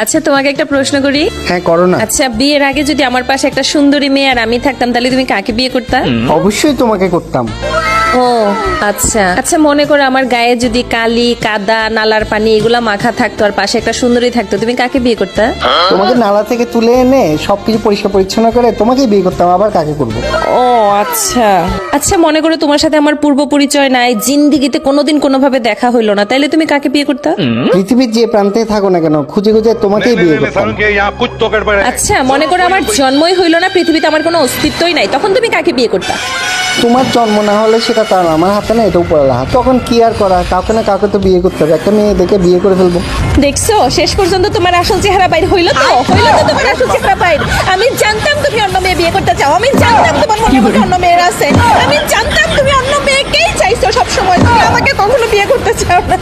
আচ্ছা তোমাকে একটা প্রশ্ন করি। হ্যাঁ করো না। আচ্ছা বিয়ের আগে যদি আমার পাশে একটা সুন্দরী মেয়ে আর আমি থাকতাম তাহলে তুমি কাকে বিয়ে করতা? অবশ্যই তোমাকে করতাম। ও আচ্ছা আচ্ছা, মনে করো আমার গায়ে যদি কালি কাদা নালার পানি এগুলা মাখা থাকতো আর পাশে একটা সুন্দরী থাকতো, তুমি কাকে বিয়ে করতা? তোমাকে নালা থেকে তুলে এনে সবকিছু পরিষ্কার পরিচ্ছন্ন করে তোমাকেই বিয়ে করতাম, আবার কাকে করবো? ও আচ্ছা আচ্ছা, মনে করো তোমার সাথে আমার পূর্ব পরিচয় নাই, জিন্দিগিতে কোনোদিন কোনোভাবে দেখা হইলো না, তাইলে তুমি কাকে বিয়ে করতা? পৃথিবীর যে প্রান্তে থাকো না কেন খুঁজে খুঁজে তোমাকেই বিয়ে করতাম। আচ্ছা মনে করো আমার জন্মই হইলো না, পৃথিবীতে আমার কোনো অস্তিত্বই নাই, তখন তুমি কাকে বিয়ে করতা? তোমার জন্ম না হলে সেটা তার আমার হাতে না, এটাও পড়ে হাত। তখন কি আর করা, কাউকে না কাউকে তো বিয়ে করতে হবে, একটা মেয়ে দেখে বিয়ে করে ফেলবো। দেখছো শেষ পর্যন্ত তোমার আসল চেহারা বাইর হইলো তো তোমার আসল চেহারা বাইর। আমি জানতাম তুমি অন্য মেয়ে বিয়ে করতে চাও, আমি জানতাম তোমার মনে মধ্যে অন্য মেয়ের আছে, আমি জানতাম তুমি অন্য মেয়েকেই চাইছো সব সময়, তুমি আমাকে কখনো বিয়ে করতে চাও না।